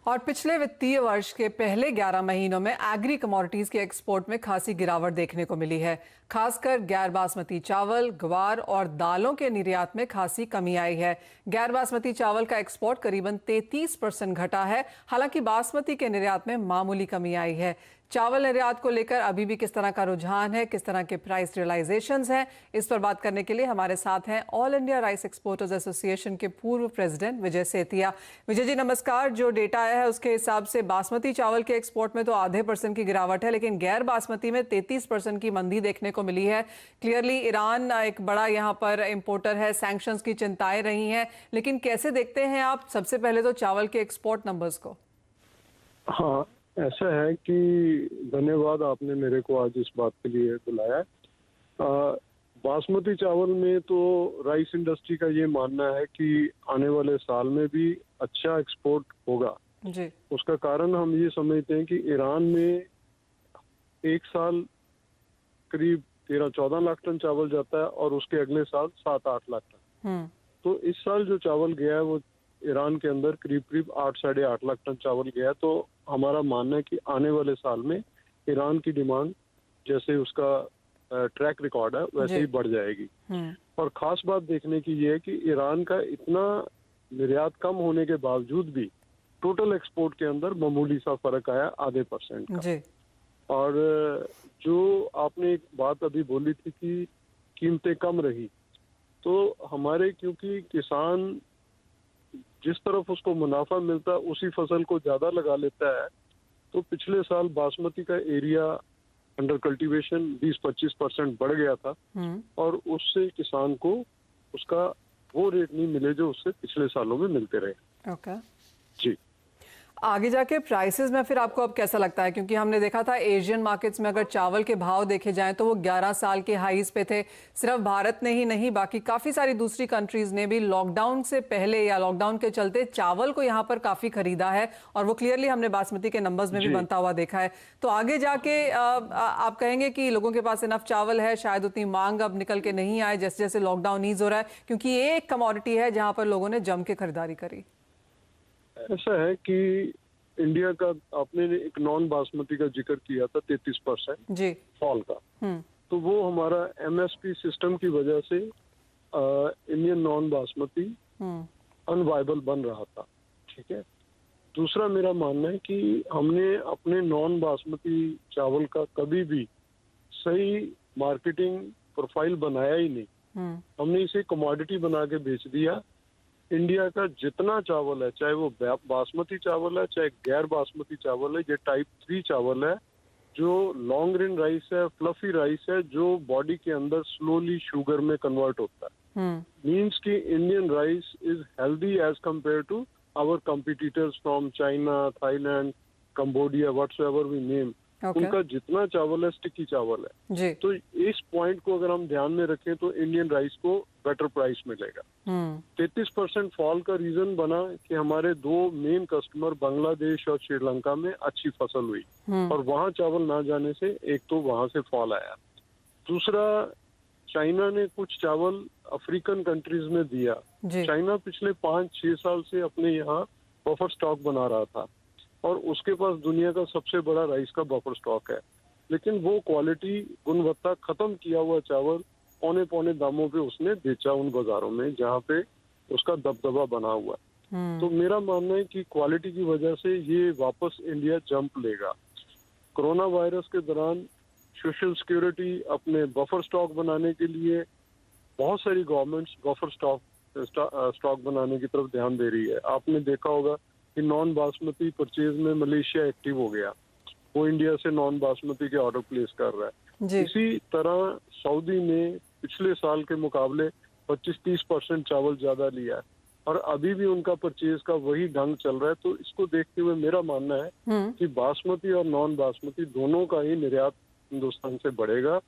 और पिछले वित्तीय वर्ष के पहले 11 महीनों में एग्री कमोडिटीज के एक्सपोर्ट में खासी गिरावट देखने को मिली है। खासकर गैर बासमती चावल, ग्वार और दालों के निर्यात में खासी कमी आई है। गैर बासमती चावल का एक्सपोर्ट करीबन 33% घटा है। हालांकि बासमती के निर्यात में मामूली कमी आई है। चावल निर्यात को लेकर अभी भी किस तरह का रुझान है, किस तरह के प्राइस रियलाइजेशंस हैं, इस पर बात करने के लिए हमारे साथ हैं all India rice exporters association के पूर्व प्रेसिडेंट विजय सेतिया। विजय जी नमस्कार। जो डेटा आया है उसके हिसाब से बासमती चावल के एक्सपोर्ट में तो आधे % की गिरावट है, लेकिन गैर बासमती में 33% की मंदी देखने को मिली है। क्लियरली ईरान एक बड़ा यहाँ पर इम्पोर्टर है, सैंक्शंस की चिंताएं रही हैं, लेकिन कैसे देखते हैं आप सबसे पहले तो चावल के एक्सपोर्ट नंबर्स को? हाँ, ऐसा है कि धन्यवाद, आपने मेरे को आज इस बात के लिए बुलाया। बासमती चावल में तो राइस इंडस्ट्री का ये मानना है कि आने वाले साल में भी अच्छा एक्सपोर्ट होगा जी। उसका कारण हम ये समझते हैं कि ईरान में एक साल करीब 13-14 लाख टन चावल जाता है और उसके अगले साल 7-8 लाख टन। तो इस साल जो चावल गया है वो ईरान के अंदर करीब 8-8.5 लाख टन चावल गया है। तो हमारा मानना है कि आने वाले साल में ईरान की डिमांड जैसे उसका ट्रैक रिकॉर्ड है वैसे ही बढ़ जाएगी। और खास बात देखने की ये है कि ईरान का इतना निर्यात कम होने के बावजूद भी टोटल एक्सपोर्ट के अंदर मामूली सा फर्क आया, आधे % का। जी। और जो आपने एक बात अभी बोली थी कि कीमतें कम रही, तो हमारे क्योंकि किसान जिस तरफ उसको मुनाफा मिलता है उसी फसल को ज्यादा लगा लेता है, तो पिछले साल बासमती का एरिया अंडर कल्टीवेशन 20-25% बढ़ गया था और उससे किसान को उसका वो रेट नहीं मिले जो उससे पिछले सालों में मिलते रहे। ओके। जी। आगे जाके प्राइसेस में फिर आपको अब कैसा लगता है, क्योंकि हमने देखा था एशियन मार्केट्स में अगर चावल के भाव देखे जाएं तो वो 11 साल के हाईज पे थे। सिर्फ भारत ने ही नहीं, बाकी काफी सारी दूसरी कंट्रीज ने भी लॉकडाउन से पहले या लॉकडाउन के चलते चावल को यहाँ पर काफी खरीदा है और वो क्लियरली हमने बासमती के नंबर्स में भी बनता हुआ देखा है। तो आगे जाके आप कहेंगे कि लोगों के पास इनफ चावल है, शायद उतनी मांग अब निकल के नहीं आए जैसे जैसे लॉकडाउन ईज हो रहा है, क्योंकि ये एक कमोडिटी है जहां पर लोगों ने जम के खरीदारी करी। ऐसा है कि इंडिया का आपने एक नॉन बासमती का जिक्र किया था 33% जी फॉल का, तो वो हमारा MSP सिस्टम की वजह से इंडियन नॉन बासमती अनवायबल बन रहा था। ठीक है। दूसरा मेरा मानना है कि हमने अपने नॉन बासमती चावल का कभी भी सही मार्केटिंग प्रोफाइल बनाया ही नहीं। हमने इसे कमोडिटी बना के बेच दिया। इंडिया का जितना चावल है, चाहे वो बासमती चावल है चाहे गैर बासमती चावल है, ये टाइप 3 चावल है जो लॉन्ग ग्रेन राइस है, फ्लफी राइस है, जो बॉडी के अंदर स्लोली शुगर में कन्वर्ट होता है। मीन्स कि Indian rice is healthy as compare to our competitors from China, Thailand, Cambodia, whatsoever we name. उनका जितना चावल है स्टिकी चावल है जी। तो इस पॉइंट को अगर हम ध्यान में रखें तो इंडियन राइस को बेटर प्राइस मिलेगा। 33% फॉल का रीजन बना कि हमारे 2 मेन कस्टमर बांग्लादेश और श्रीलंका में अच्छी फसल हुई और वहां चावल ना जाने से एक तो वहां से फॉल आया। दूसरा, चाइना ने कुछ चावल अफ्रीकन कंट्रीज में दिया। चाइना पिछले 5-6 साल से अपने यहाँ बफर स्टॉक बना रहा था और उसके पास दुनिया का सबसे बड़ा राइस का बफर स्टॉक है, लेकिन वो क्वालिटी, गुणवत्ता खत्म किया हुआ चावल पौने दामों पे उसने बेचा उन बाजारों में जहाँ पे उसका दबदबा बना हुआ है। तो मेरा मानना है कि क्वालिटी की वजह से ये वापस इंडिया जंप लेगा। कोरोना वायरस के दौरान सोशल सिक्योरिटी अपने बफर स्टॉक बनाने के लिए बहुत सारी गवर्नमेंट्स बफर स्टॉक बनाने की तरफ ध्यान दे रही है। आपने देखा होगा कि नॉन बासमती परचेज में मलेशिया एक्टिव हो गया, वो इंडिया से नॉन बासमती के ऑर्डर प्लेस कर रहा है। इसी तरह सऊदी ने पिछले साल के मुकाबले 25-30% चावल ज्यादा लिया है और अभी भी उनका परचेज का वही ढंग चल रहा है। तो इसको देखते हुए मेरा मानना है कि बासमती और नॉन बासमती दोनों का ही निर्यात हिंदुस्तान से बढ़ेगा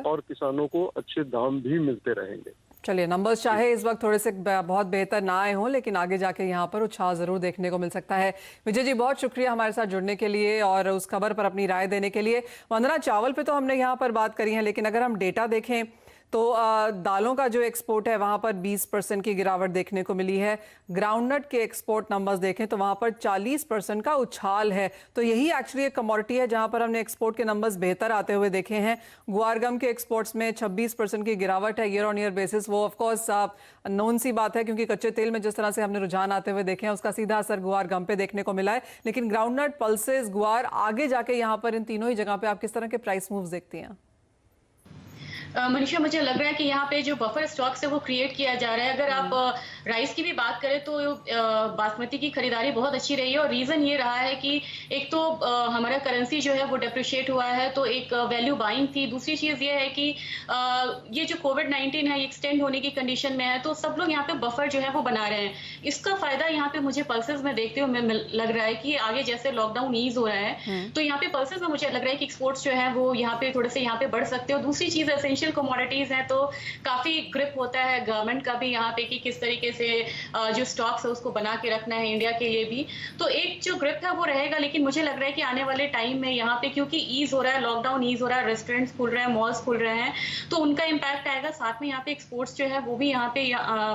और किसानों को अच्छे दाम भी मिलते रहेंगे। चलिए, नंबर्स चाहे इस वक्त थोड़े से बहुत बेहतर ना आए हों, लेकिन आगे जाके यहाँ पर उत्साह जरूर देखने को मिल सकता है। विजय जी बहुत शुक्रिया हमारे साथ जुड़ने के लिए और उस खबर पर अपनी राय देने के लिए। वंदना, चावल पे तो हमने यहाँ पर बात करी है, लेकिन अगर हम डेटा देखें तो दालों का जो एक्सपोर्ट है वहां पर 20% की गिरावट देखने को मिली है। ग्राउंडनट के एक्सपोर्ट नंबर्स देखें तो वहां पर 40% का उछाल है। तो यही एक्चुअली एक कमोडिटी है जहां पर हमने एक्सपोर्ट के नंबर्स बेहतर आते हुए देखे हैं। गुआर गम के एक्सपोर्ट्स में 26% की गिरावट है ईयर ऑन ईयर बेसिस। वो ऑफकोर्स नोन सी बात है क्योंकि कच्चे तेल में जिस तरह से हमने रुझान आते हुए देखे हैं उसका सीधा असर गुआर गम पे देखने को मिला है। लेकिन ग्राउंडनट, पल्सेस, गुआर, आगे जाके यहाँ पर इन तीनों ही जगह पे आप किस तरह के प्राइस मूव्स देखती हैं? मनीषा, मुझे लग रहा है कि यहाँ पे जो बफर स्टॉक्स है वो क्रिएट किया जा रहा है। अगर आप राइस की भी बात करें तो बासमती की खरीदारी बहुत अच्छी रही है और रीजन ये रहा है कि एक तो हमारा करेंसी जो है वो डेप्रिशिएट हुआ है, तो एक वैल्यू बाइंग थी। दूसरी चीज ये है कि ये जो कोविड-19 है एक्सटेंड होने की कंडीशन में है, तो सब लोग यहाँ पे बफर जो है वो बना रहे हैं। इसका फायदा यहाँ पे मुझे पल्सेस में देखते हुए लग रहा है कि आगे जैसे लॉकडाउन ईज हो रहा है तो यहाँ पे पल्सेस में मुझे लग रहा है कि एक्सपोर्ट्स जो है वो यहाँ पे थोड़े से यहाँ पे बढ़ सकते हैं। दूसरी चीज एसेंशियल कमोडिटीज हैं तो काफी ग्रिप होता है गवर्नमेंट का भी यहाँ पे कि किस तरीके से जो स्टॉक्स है उसको बना के रखना है इंडिया के लिए भी, तो एक जो ग्रिप है वो रहेगा। लेकिन मुझे लग रहा है कि आने वाले टाइम में यहाँ पे क्योंकि ईज हो रहा है, लॉकडाउन ईज हो रहा है, रेस्टोरेंट्स खुल रहे हैं, मॉल्स खुल रहे हैं, तो उनका इम्पैक्ट आएगा। साथ में यहाँ पे एक्सपोर्ट्स जो है वो भी यहाँ पे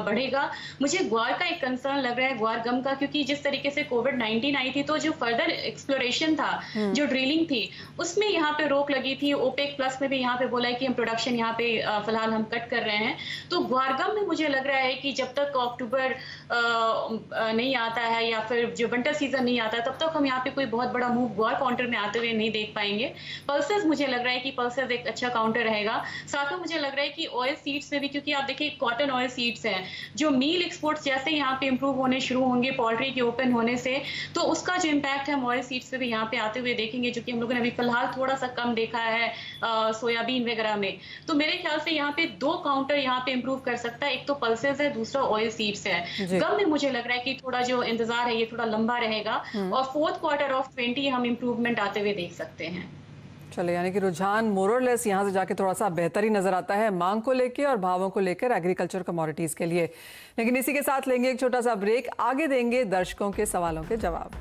बढ़ेगा। मुझे ग्वार का एक कंसर्न लग रहा है, ग्वार गम का, क्योंकि जिस तरीके से कोविड-19 आई थी तो जो फर्दर एक्सप्लोरेशन था, जो ड्रिलिंग थी, उसमें यहाँ पे रोक लगी थी। ओपेक प्लस में भी यहाँ पे बोला है कि हम प्रोडक्शन यहाँ पे फिलहाल हम कट कर रहे हैं। तो ग्वारगम में मुझे लग रहा है कि जब तक अक्टूबर नहीं आता है या फिर जो विंटर सीजन नहीं आता है तब तक हम यहाँ पे कोई बहुत बड़ा मूव ग्वार काउंटर में आते हुए नहीं देख पाएंगे। पल्सेस, मुझे लग रहा है कि पल्सेस एक अच्छा काउंटर रहेगा। साथ में मुझे लग रहा है कि ऑयल सीड्स में भी, क्योंकि आप देखिए कॉटन ऑयल सीड्स हैं, जो मील एक्सपोर्ट्स जैसे यहाँ पे इंप्रूव होने शुरू होंगे पोल्ट्री के ओपन होने से, तो उसका जो इम्पैक्ट है हम ऑयल सीड्स पे भी यहाँ पे आते हुए देखेंगे, जो कि हम लोगों ने अभी फिलहाल थोड़ा सा कम देखा है सोयाबीन वगैरह में। तो मेरे ख्याल से यहाँ पे दो काउंटर यहाँ पे इंप्रूव कर सकता है, एक तो पल्सेस है, दूसरा ऑयल सीड्स है। गम में मुझे लग रहा है कि थोड़ा जो इंतजार है ये थोड़ा लंबा रहेगा और फोर्थ क्वार्टर ऑफ 20 हम इंप्रूवमेंट आते हुए देख सकते हैं। चले, यानी कि रुझान मोरलेस यहाँ से जाके थोड़ा सा बेहतर ही नजर आता है मांग को लेके और भावों को लेकर एग्रीकल्चर कमोडिटीज के लिए। लेकिन इसी के साथ लेंगे एक छोटा सा ब्रेक, आगे देंगे दर्शकों के सवालों के जवाब।